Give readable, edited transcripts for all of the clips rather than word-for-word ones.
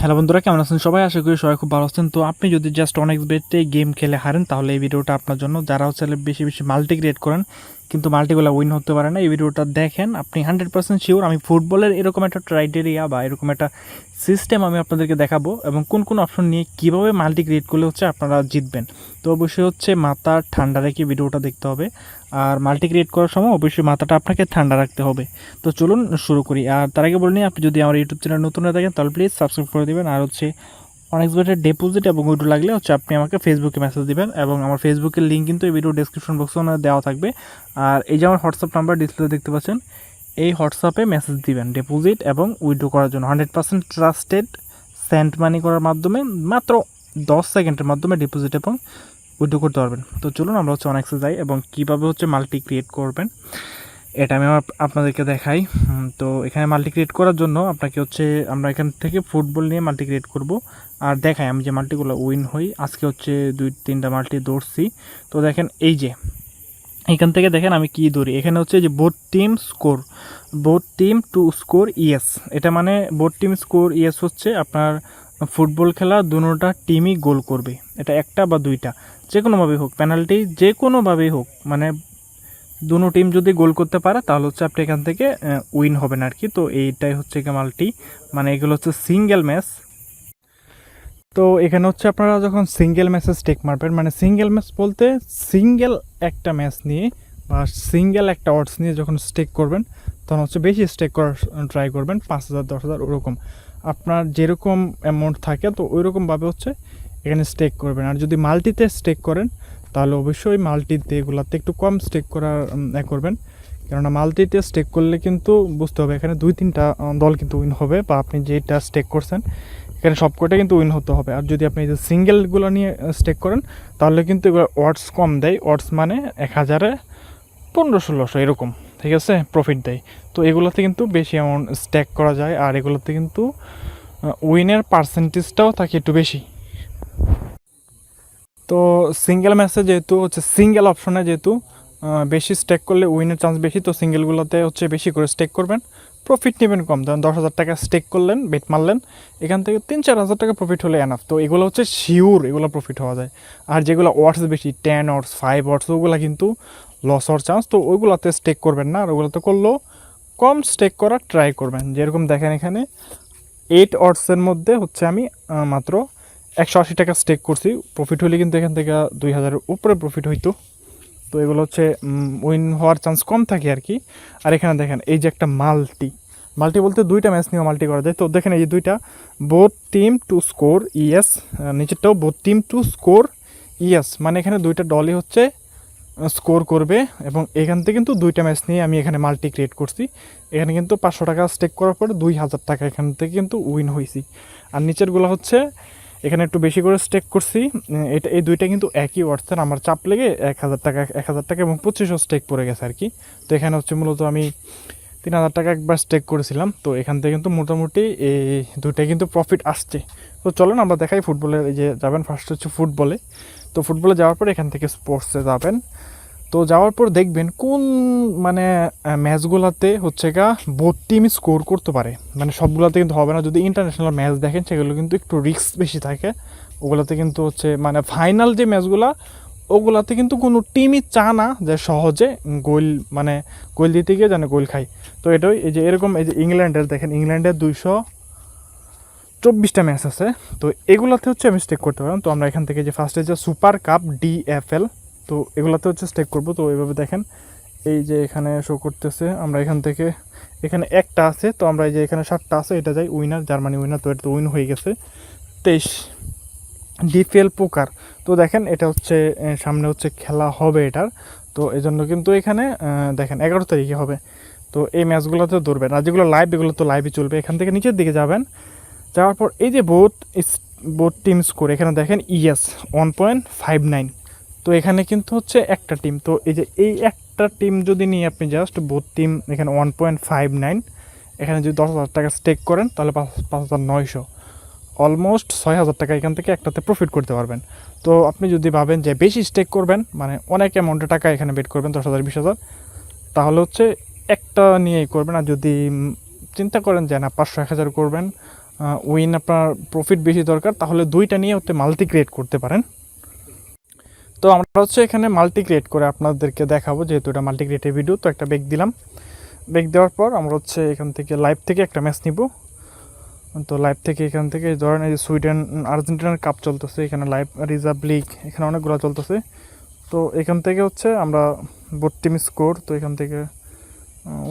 Hello বন্ধুরা, কেমন আছেন সবাই? আশা করি সবাই খুব ভালো আছেন। তো আপনি যদি জাস্ট অনেক বেটে গেম খেলে হারেন, তাহলে এই ভিডিওটা আপনার জন্য। যারা হচ্ছে বেশি বেশি মাল্টি ক্রিয়েট করেন কিন্তু মাল্টিগুলো উইন হতে পারে না, এই ভিডিওটা দেখেন। আপনি 100% শিওর আমি ফুটবলের এরকম একটা ক্রাইটেরিয়া বা এরকম একটা সিস্টেম আমি আপনাদেরকে দেখাবো, এবং কোন কোন অপশন নিয়ে কীভাবে মাল্টি ক্রিয়েট করলে হচ্ছে আপনারা জিতবেন। তো অবশ্যই হচ্ছে মাথা ঠান্ডা রেখে ভিডিওটা দেখতে হবে, আর মাল্টি ক্রিয়েট করার সময় অবশ্যই মাথাটা আপনাকে ঠান্ডা রাখতে হবে। তো চলুন শুরু করি। আর তার আগে বলে নিই, আপনি যদি আমার ইউটিউব চ্যানেল নতুন হয়ে থাকেন তাহলে প্লিজ সাবস্ক্রাইব করে দেবেন। আর হচ্ছে অনেক বেটার ডিপোজিট এবং উইথড্র লাগলে হচ্ছে আপনি আমাকে ফেসবুকে মেসেজ দিবেন, এবং আমার ফেসবুকের লিঙ্ক কিন্তু এই ভিডিও ডেসক্রিপশন বক্সে দেওয়া থাকবে। আর এই যে আমার হোয়াটসঅ্যাপ নাম্বার ডিসপ্লে দেখতে পাচ্ছেন, এই হোয়াটসঅ্যাপে মেসেজ দিবেন ডিপোজিট এবং উইথড্র করার জন্য। 100% ট্রাস্টেড, সেন্ড মানি করার মাধ্যমে মাত্র 10 সেকেন্ডের মাধ্যমে ডিপোজিট এবং উইথড্র করতে পারবেন। তো চলুন আমরা হচ্ছে অনেক্সে যাই এবং কীভাবে হচ্ছে মাল্টি ক্রিয়েট করবেন এটা আমি আপনাদেরকে দেখাই। তো এখানে মাল্টি ক্রিয়েট করার জন্য আপনাকে হচ্ছে, আমরা এখান থেকে ফুটবল নিয়ে মাল্টি ক্রিয়েট করব আর দেখাই আমি যে মাল্টিগুলো উইন হই। আজকে হচ্ছে 2-3টা মাল্টি দৌড়ছি। তো দেখেন এই যে এখান থেকে দেখেন আমি কি ধরি, এখানে হচ্ছে যে both team score, both team to score yes. এটা মানে বোথ টিম স্কোর ইয়েস হচ্ছে আপনার ফুটবল খেলা দুটোটা টিমই গোল করবে, এটা একটা বা দুইটা, যে কোনোভাবেই হোক, পেনাল্টি যে কোনোভাবেই হোক, মানে দুটো টিম যদি গোল করতে পারে তাহলে হচ্ছে আপনি এখান থেকে উইন হবেন আর কি। তো এইটাই হচ্ছে মাল্টি, মানে এগুলো হচ্ছে সিঙ্গেল ম্যাচ। তো এখানে হচ্ছে আপনারা যখন সিঙ্গেল ম্যাচে স্টেক মারবেন, মানে সিঙ্গেল ম্যাচ বলতে সিঙ্গেল একটা ম্যাচ নিয়ে বা সিঙ্গেল একটা অডস নিয়ে যখন স্টেক করবেন, তখন হচ্ছে বেশি স্টেক করার ট্রাই করবেন, 5,000 10,000 ওরকম আপনার যেরকম অ্যামাউন্ট থাকে, তো ওই রকমভাবে হচ্ছে এখানে স্টেক করবেন। আর যদি মাল্টিতে স্টেক করেন তাহলে অবশ্যই মাল্টিতে এগুলাতে একটু কম স্টেক করার করবেন, কেননা মাল্টিতে স্টেক করলে কিন্তু বুঝতে হবে এখানে 2-3টা দল কিন্তু উইন হবে, বা আপনি যেটা স্টেক করছেন এখানে সবকটা কিন্তু উইন হতে হবে। আর যদি আপনি এই যে সিঙ্গেলগুলো নিয়ে স্টেক করেন তাহলে কিন্তু এগুলো অডস কম দেয়, অডস মানে 1000-এ 1500-1600 এরকম, ঠিক আছে, প্রফিট দেয়। তো এগুলোতে কিন্তু বেশি অ্যামাউন্ট স্টেক করা যায়, আর এগুলোতে কিন্তু উইনের পার্সেন্টেজটাও থাকে একটু বেশি। তো সিঙ্গেল ম্যাচে যেহেতু হচ্ছে সিঙ্গেল অপশনে যেহেতু বেশি স্টেক করলে উইনের চান্স বেশি, তো সিঙ্গেলগুলোতে হচ্ছে বেশি করে স্টেক করবেন, প্রফিট নেবেন কম। ধরেন 10,000 টাকা স্টেক করলেন, বেট মারলেন, এখান থেকে 3-4 হাজার টাকা প্রফিট হলে এনাফ। তো এগুলো হচ্ছে শিওর, এগুলো প্রফিট হওয়া যায়। আর যেগুলো ওয়াটস বেশি, 10 ওয়াটস 5 ওয়াটস, ওগুলো কিন্তু লস হওয়ার চান্স, তো ওইগুলোতে স্টেক করবেন না। আর ওগুলোতে করলেও কম স্টেক করার ট্রাই করবেন। যেরকম দেখেন এখানে 8 ওয়াটসের মধ্যে হচ্ছে আমি মাত্র 180 টাকা স্টেক করছি, প্রফিট হলে কিন্তু এখান থেকে 2,000-এর উপরে প্রফিট হইতো। তো এগুলো হচ্ছে উইন হওয়ার চান্স কম থাকে আর কি। আর এখানে দেখেন এই যে একটা মাল্টি, মাল্টি বলতে 2টা ম্যাচ নিয়েও মাল্টি করা যায়। তো দেখেন এই যে 2টা, both team to score yes, নিচেরটাও both team to score yes, মানে এখানে 2টা দলই হচ্ছে স্কোর করবে। এবং এখান থেকে কিন্তু 2টা ম্যাচ নিয়ে আমি এখানে মাল্টি ক্রিয়েট করছি। এখানে কিন্তু 500 টাকা স্টেক করার পরে 2,000 টাকা এখান থেকে কিন্তু উইন হয়েছি। আর নিচেরগুলো হচ্ছে এখানে একটু বেশি করে স্টেক করছি, এটা এই 2টা কিন্তু একই ওয়াটসের, আমার চাপ লেগে 1,000 টাকা এবং 2500 স্টেক পড়ে গেছে আর কি। তো এখানে হচ্ছে মূলত আমি 3,000 টাকা একবার স্টেক করেছিলাম, তো এখান থেকে কিন্তু মোটামুটি এই 2টাই কিন্তু প্রফিট আসছে। তো চলেন আমরা দেখাই ফুটবলের, এই যে যাবেন ফার্স্ট হচ্ছে ফুটবলে। তো ফুটবলে যাওয়ার পর এখান থেকে স্পোর্টসে যাবেন। তো যাওয়ার পর দেখবেন কোন মানে ম্যাচগুলোতে হচ্ছে বোথ টিম স্কোর করতে পারে, মানে সবগুলোতে কিন্তু হবে না। যদি ইন্টারন্যাশনাল ম্যাচ দেখেন সেগুলো কিন্তু একটু রিস্ক বেশি থাকে, ওগুলোতে কিন্তু হচ্ছে মানে ফাইনাল যে ম্যাচগুলো ওগুলাতে কিন্তু কোনো টিমই চা না যে সহজে গোল, মানে গোল দিতে গিয়ে যেন গোল খায়। তো এটাই এই যে এরকম, এই যে ইংল্যান্ডের দেখেন, ইংল্যান্ডের 224টা ম্যাচ আছে, তো এগুলাতে হচ্ছে আমি স্টেক করতে পারলাম। তো আমরা এখান থেকে যে ফার্স্টে যে সুপার কাপ DFL, তো এগুলাতে হচ্ছে স্টেক করবো। তো এইভাবে দেখেন এই যে এখানে শো করতেছে, আমরা এখান থেকে এখানে একটা আছে, তো আমরা এই যে এখানে 7টা আছে, এটা যাই উইনার, জার্মানি উইনার, তো এটা তো উইন হয়ে গেছে। 23 DPL পোকার, তো দেখেন এটা হচ্ছে সামনে হচ্ছে খেলা হবে এটার, তো এই জন্য কিন্তু এখানে দেখেন 11 তারিখে হবে। তো এই ম্যাচগুলোতে ধরবেন, আর যেগুলো লাইভ এগুলো তো লাইভই চলবে। এখান থেকে নিচের দিকে যাবেন, যাওয়ার পর এই যে বোথ টিম স্কোর, এখানে দেখেন ইয়েস 1.59। তো এখানে কিন্তু হচ্ছে একটা টিম, তো এই যে এই একটা টিম যদি নিয়ে আপনি জাস্ট বোথ টিম এখানে 1.59, এখানে যদি 10,000 টাকা স্টেক করেন তাহলে 5,900, অলমোস্ট 6,000 টাকা এখান থেকে একটাতে প্রফিট করতে পারবেন। তো আপনি যদি ভাবেন যে বেশি স্টেক করবেন, মানে অনেক অ্যামাউন্টের টাকা এখানে বেট করবেন, 10,000 20,000, তাহলে হচ্ছে একটা নিয়েই করবেন। আর যদি চিন্তা করেন যে না 500 1000 করবেন, উইন আপনার প্রফিট বেশি দরকার, তাহলে দুইটা নিয়ে হচ্ছে মাল্টি ক্রিয়েট করতে পারেন। তো আমরা হচ্ছে এখানে মাল্টি ক্রিয়েট করে আপনাদেরকে দেখাবো, যেহেতু এটা মাল্টি ক্রিয়েটের ভিডিও। তো একটা বেক দিলাম, বেক দেওয়ার পর আমরা হচ্ছে এখান থেকে লাইভ থেকে একটা ম্যাচ নিব। তো লাইভ থেকে এখান থেকে ধরেন এই যে সুইডেন আর্জেন্টিনার কাপ চলতেছে, এখানে লাইভ রিজার্ভ লিগ এখানে অনেকগুলো চলতেছে। তো এখান থেকে হচ্ছে আমরা বোর্ড টিম স্কোর, তো এখান থেকে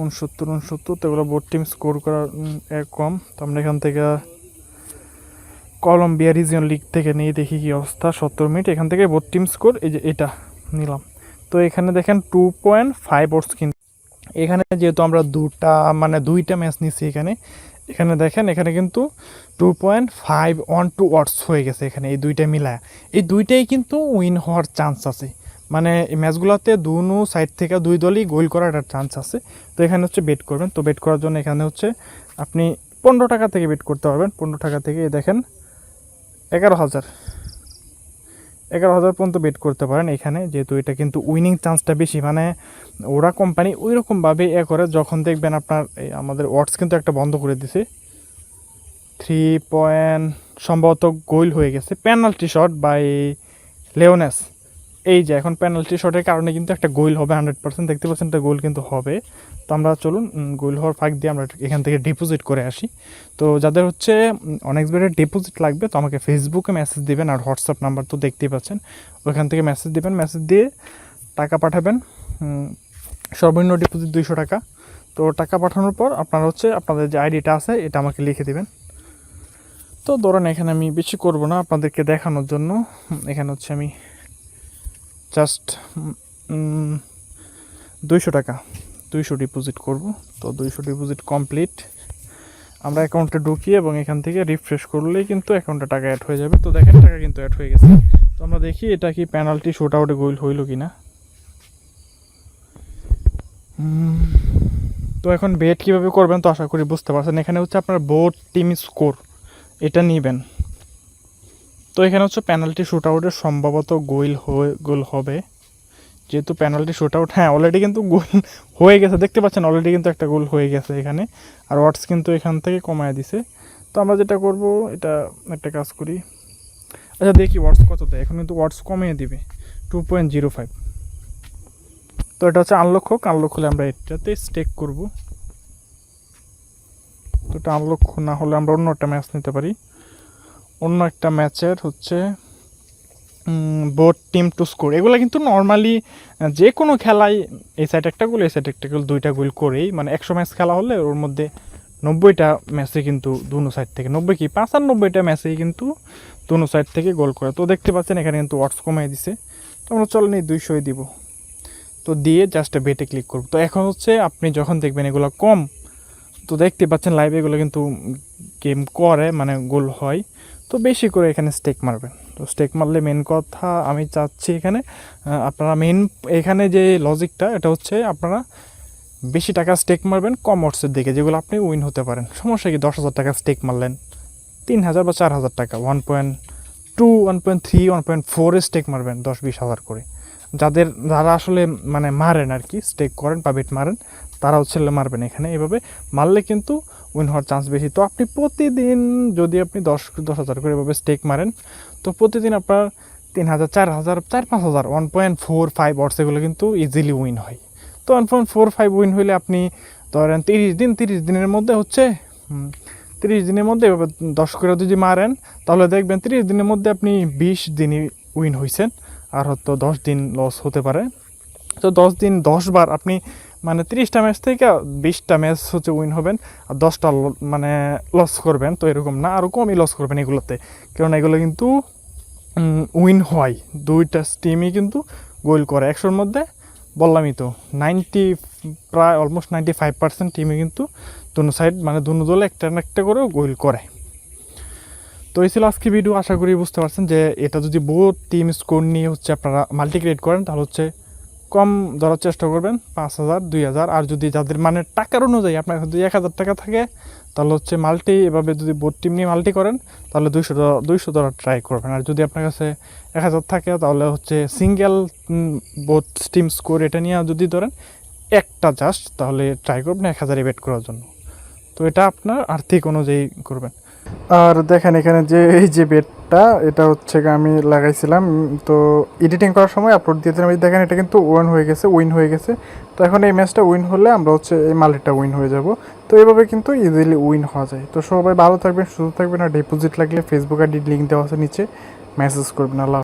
69 তো এগুলো বোর্ড টিম স্কোর করার কম। তো আমরা এখান থেকে কলম্বিয়া রিজিয়ন লিগ থেকে নিয়ে দেখি কি অবস্থা। 70 মিনিট এখান থেকে বোর্ড টিম স্কোর, এই যে এটা নিলাম। তো এখানে দেখেন 2.5 ওয়াটস, কিন্তু এখানে যেহেতু আমরা দুইটা ম্যাচ নিচ্ছি এখানে, এখানে দেখেন এখানে কিন্তু 2.512 ওয়াটস হয়ে গেছে এখানে, এই দুইটা মিলায়। এই দুইটাই কিন্তু উইন হওয়ার চান্স আছে, মানে এই ম্যাচগুলোতে দুনো সাইড থেকে দুই দলই গোল করার একটা চান্স আছে। তো এখানে হচ্ছে বেট করবেন। তো বেট করার জন্য এখানে হচ্ছে আপনি 15 টাকা থেকে বেট করতে পারবেন। 15 টাকা থেকে দেখেন 11,000 পর্যন্ত বেট করতে পারেন এখানে, যেহেতু এটা কিন্তু উইনিং চান্সটা বেশি। মানে ওরা কোম্পানি ওই রকমভাবে করে, যখন দেখবেন আপনার আমাদের ওয়াটস কিন্তু একটা বন্ধ করে দিছে, 3 সম্ভবত গোল হয়ে গেছে, পেনাল্টি শট বাই লেওনেস। এই যে এখন পেনাল্টি শটের কারণে কিন্তু একটা গোল হবে 100%, দেখতে পাচ্ছেন একটা গোল কিন্তু হবে। তো আমরা চলুন গোল হওয়ার ফাঁক দিয়ে আমরা এখান থেকে ডিপোজিট করে আসি। তো যাদের হচ্ছে অনেক বেড়ে ডিপোজিট লাগবে, তো আমাকে ফেসবুকে মেসেজ দিবেন, আর হোয়াটসঅ্যাপ নাম্বার তো দেখতেই পাচ্ছেন, ওইখান থেকে মেসেজ দিবেন, মেসেজ দিয়ে টাকা পাঠাবেন। সর্বনিম্ন ডিপোজিট 200 টাকা। তো টাকা পাঠানোর পর আপনারা হচ্ছে আপনাদের যে আইডিটা আছে এটা আমাকে লিখে দিবেন। তো ধরেন এখানে আমি বেশি করব না আপনাদেরকে দেখানোর জন্য, এখানে হচ্ছে আমি জাস্ট 200 টাকা 200 ডিপোজিট করব। তো 200 ডিপোজিট কমপ্লিট। আমরা অ্যাকাউন্টে ঢুকি এবং এখান থেকে রিফ্রেশ করলেই কিন্তু অ্যাকাউন্টে টাকা অ্যাড হয়ে যাবে। তো দেখেন টাকা কিন্তু অ্যাড হয়ে গেছে। তো আমরা দেখি এটা কি পেনাল্টি শুট আউটে গোল হইল কি না। তো এখন বেট কীভাবে করবেন, তো আশা করি বুঝতে পারছেন। এখানে হচ্ছে আপনার বোর্ড টিম স্কোর এটা নেবেন। তো এখানে হচ্ছে পেনাল্টি শুট আউটের সম্ভবত গোল হবে, যেহেতু পেনাল্টি শুট আউট, হ্যাঁ অলরেডি কিন্তু গোল হয়ে গেছে, দেখতে পাচ্ছেন অলরেডি কিন্তু একটা গোল হয়ে গেছে এখানে। আর ওয়াটস কিন্তু এখান থেকে কমায় দিছে। তো আমরা যেটা করব, এটা একটা কাজ করি, আচ্ছা দেখি ওয়াটস কত দেয়। এখন কিন্তু ওয়াটস কমিয়ে দিবে 2.05। তো এটা হচ্ছে আনলক হলে আমরা এটাতে স্টেক করব। তো এটা আনলক না হলে আমরা অন্য একটা ম্যাচ নিতে পারি। অন্য একটা ম্যাচের হচ্ছে বোর্ড টিম টু স্কোর, এগুলো কিন্তু নর্মালি যে কোনো খেলায় এই সাইড একটা গোল এই সাইড একটা গোল, দুইটা গোল করেই, মানে 100 ম্যাচ খেলা হলে ওর মধ্যে 90টা ম্যাচে কিন্তু দুনো সাইড থেকে 95টা ম্যাচেই কিন্তু দুনো সাইড থেকে গোল করে। তো দেখতে পাচ্ছেন এখানে কিন্তু ওয়াটস কমাই দিছে। তো আমরা চলেন এই 200 দিব। তো দিয়ে জাস্ট বেটে ক্লিক করব। তো এখন হচ্ছে আপনি যখন দেখবেন এগুলো কম, তো দেখতে পাচ্ছেন লাইভে এগুলো কিন্তু গেম করে, মানে গোল হয়। তো বেশি করে এখানে স্টেক মারবেন। তো স্টেক মারলে মেন কথা আমি চাচ্ছি এখানে আপনারা এখানে যে লজিকটা, এটা হচ্ছে আপনারা বেশি টাকা স্টেক মারবেন কম ওয়াটসের দিকে, যেগুলো আপনি উইন হতে পারেন। সমস্যা কি, 10,000 টাকা স্টেক মারলেন, 3,000 বা 4,000 টাকা, 1.2 1.3 1.4 স্টেক মারবেন 10-20 হাজার করে। যারা আসলে মানে মারেন আর কি, স্টেক করেন বা বেট মারেন, তারা হচ্ছে মারবেন এখানে। এভাবে মারলে কিন্তু উইন হওয়ার চান্স বেশি। তো আপনি প্রতিদিন যদি আপনি 10,000 করে এভাবে স্টেক মারেন, তো প্রতিদিন আপনার 3,000 4,000 4-5,000 1.45 ওয়াটস এগুলো কিন্তু ইজিলি উইন হয়। তো 1.45 উইন হইলে আপনি ধরেন 30 দিনের মধ্যে হচ্ছে 30 দিনের মধ্যে এভাবে 10 করে যদি মারেন, তাহলে দেখবেন 30 দিনের মধ্যে আপনি 20 দিনই উইন হয়েছেন। আর হয়তো 10 দিন লস হতে পারে। তো 10 দিন 10 বার আপনি মানে 30টা ম্যাচ থেকে 20টা ম্যাচ হচ্ছে উইন হবেন, আর 10টা মানে লস করবেন। তো এরকম না, আরও কমই লস করবেন এগুলোতে, কারণ এগুলো কিন্তু উইন হয়, দুইটা টিমই কিন্তু গোল করে 100-র মধ্যে। বললামই তো প্রায় অলমোস্ট 95% টিমই কিন্তু দুনো সাইড মানে দুনো দলে একটা না একটা করেও গোল করে। তো এই ছিল আজকে ভিডিও। আশা করি বুঝতে পারছেন যে এটা যদি বোথ টিম স্কোর নিয়ে হচ্ছে আপনারা মাল্টিক্রিয়েট করেন, তাহলে হচ্ছে কম ধরার চেষ্টা করবেন, 5,000 2,000। আর যদি যাদের মানে টাকার অনুযায়ী আপনার যদি 1,000 টাকা থাকে, তাহলে হচ্ছে মাল্টি এভাবে যদি বোথ টিম নিয়ে মাল্টি করেন, তাহলে 200 ধরার ট্রাই করবেন। আর যদি আপনার কাছে 1,000 থাকে, তাহলে হচ্ছে সিঙ্গেল বোথ টিম স্কোর এটা নিয়ে যদি ধরেন একটা জাস্ট, তাহলে ট্রাই করবেন 1,000 বেট করার জন্য। তো এটা আপনার আর্থিক অনুযায়ী করবেন। আর দেখেন এখানে যে এই যে বেডটা এটা হচ্ছে গিয়ে আমি লাগাইছিলাম, তো এডিটিং করার সময় আপলোড দিয়েছিলাম। এই দেখেন এটা কিন্তু উইন হয়ে গেছে। তো এখন এই ম্যাচটা উইন হলে আমরা হচ্ছে এই মালিকটা উইন হয়ে যাব। তো এইভাবে কিন্তু ইজিলি উইন হওয়া যায়। তো সবাই ভালো থাকবেন, সুস্থ থাকবেন। আর ডিপোজিট লাগলে ফেসবুক আইডি লিঙ্ক দেওয়া আছে নিচে, মেসেজ করবেন। আল্লাহ